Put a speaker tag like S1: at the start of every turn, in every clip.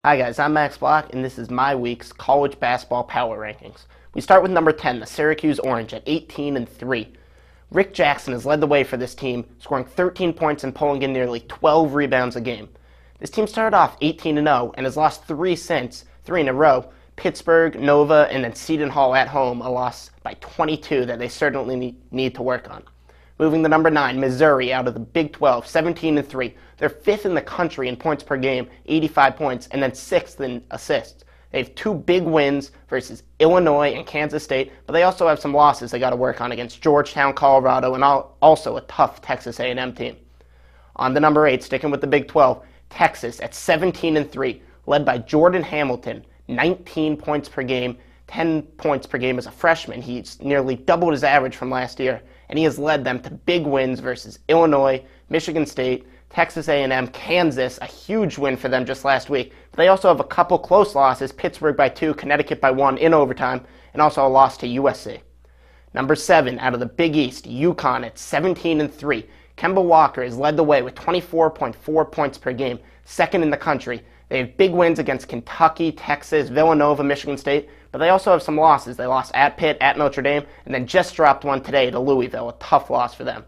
S1: Hi guys, I'm Max Block, and this is my week's college basketball power rankings. We start with number 10, the Syracuse Orange at 18-3. Rick Jackson has led the way for this team, scoring 13 points and pulling in nearly 12 rebounds a game. This team started off 18-0 and has lost three since, three in a row. Pittsburgh, Nova, and then Seton Hall at home, a loss by 22 that they certainly need to work on. Moving to number 9, Missouri out of the Big 12, 17-3. They're 5th in the country in points per game, 85 points, and then 6th in assists. They have two big wins versus Illinois and Kansas State, but they also have some losses they got to work on against Georgetown, Colorado, and also a tough Texas A&M team. On to number 8, sticking with the Big 12, Texas at 17-3, led by Jordan Hamilton, 19 points per game, 10 points per game as a freshman. He's nearly doubled his average from last year, and he has led them to big wins versus Illinois, Michigan State, Texas A&M, Kansas, a huge win for them just last week. But they also have a couple close losses, Pittsburgh by 2, Connecticut by 1 in overtime, and also a loss to USC. Number 7, out of the Big East, UConn at 17-3. Kemba Walker has led the way with 24.4 points per game, 2nd in the country. They have big wins against Kentucky, Texas, Villanova, Michigan State, but they also have some losses. They lost at Pitt, at Notre Dame, and then just dropped one today to Louisville, a tough loss for them.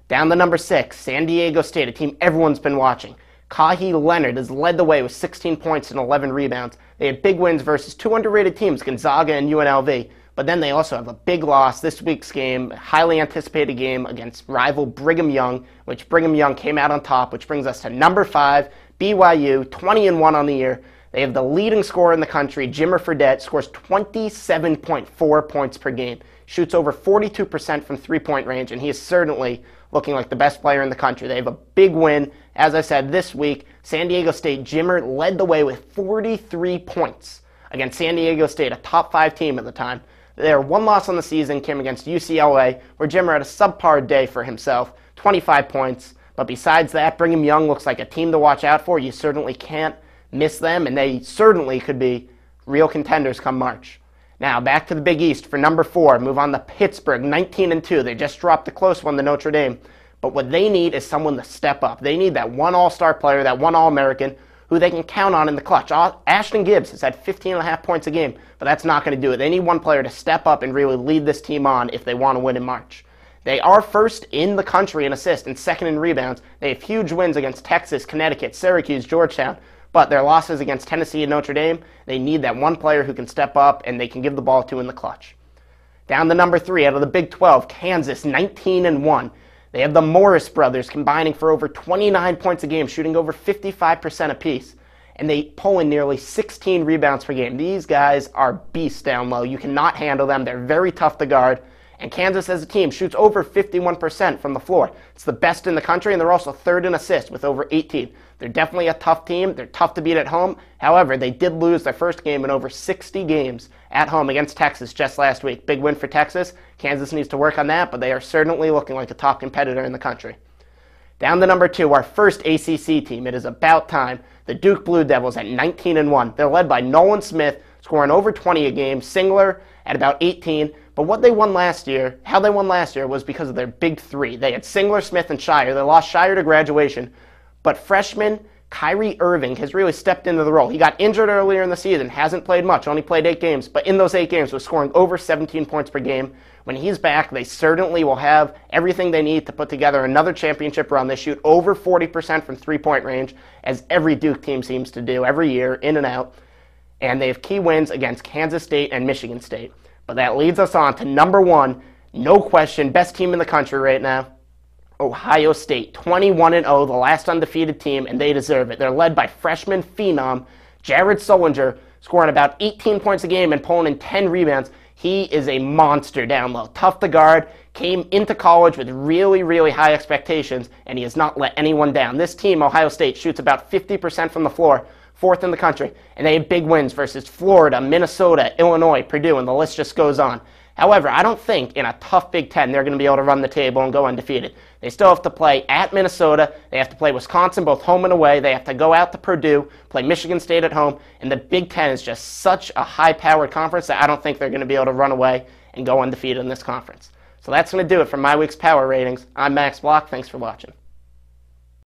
S1: Down to number 6, San Diego State, a team everyone's been watching. Kawhi Leonard has led the way with 16 points and 11 rebounds. They had big wins versus two underrated teams, Gonzaga and UNLV, but then they also have a big loss this week's game, a highly anticipated game against rival Brigham Young, which Brigham Young came out on top, which brings us to number 5, BYU, 20-1 on the year. They have the leading scorer in the country, Jimmer Fredette, scores 27.4 points per game, shoots over 42% from three-point range, and he is certainly looking like the best player in the country. They have a big win, as I said, this week. San Diego State, Jimmer led the way with 43 points against San Diego State, a top 5 team at the time. Their one loss on the season came against UCLA, where Jimmer had a subpar day for himself, 25 points. But besides that, Brigham Young looks like a team to watch out for. You certainly can't miss them, and they certainly could be real contenders come March. Now, back to the Big East for number 4. Move on to Pittsburgh, 19-2. They just dropped a close one to Notre Dame. But what they need is someone to step up. They need that one all-star player, that one All-American, who they can count on in the clutch. Ashton Gibbs has had 15.5 points a game, but that's not going to do it. They need one player to step up and really lead this team on if they want to win in March. They are 1st in the country in assists and 2nd in rebounds. They have huge wins against Texas, Connecticut, Syracuse, Georgetown, but their losses against Tennessee and Notre Dame, they need that one player who can step up and they can give the ball to in the clutch. Down to number 3, out of the Big 12, Kansas, 19-1. They have the Morris brothers combining for over 29 points a game, shooting over 55% apiece, and they pull in nearly 16 rebounds per game. These guys are beasts down low. You cannot handle them. They're very tough to guard. And Kansas as a team shoots over 51% from the floor. It's the best in the country, and they're also 3rd in assists with over 18. They're definitely a tough team. They're tough to beat at home. However, they did lose their first game in over 60 games at home against Texas just last week. Big win for Texas. Kansas needs to work on that, but they are certainly looking like a top competitor in the country. Down to number 2, our first ACC team. It is about time. The Duke Blue Devils at 19-1. They're led by Nolan Smith, scoring over 20 a game. Singler at about 18. But how they won last year was because of their big 3. They had Singler, Smith, and Shire. They lost Shire to graduation. But freshman Kyrie Irving has really stepped into the role. He got injured earlier in the season, hasn't played much, only played 8 games. But in those 8 games was scoring over 17 points per game. When he's back, they certainly will have everything they need to put together another championship run. They shoot over 40% from three-point range, as every Duke team seems to do every year, in and out. And they have key wins against Kansas State and Michigan State. But that leads us on to number 1, no question, best team in the country right now, Ohio State, 21-0, the last undefeated team, and they deserve it. They're led by freshman phenom Jared Sullinger, scoring about 18 points a game and pulling in 10 rebounds. He is a monster down low, tough to guard, came into college with really, really high expectations, and he has not let anyone down. This team, Ohio State, shoots about 50% from the floor, 4th in the country, and they had big wins versus Florida, Minnesota, Illinois, Purdue, and the list just goes on. However, I don't think in a tough Big Ten they're going to be able to run the table and go undefeated. They still have to play at Minnesota. They have to play Wisconsin both home and away. They have to go out to Purdue, play Michigan State at home, and the Big Ten is just such a high-powered conference that I don't think they're going to be able to run away and go undefeated in this conference. So that's going to do it for my week's power ratings. I'm Max Block. Thanks for watching.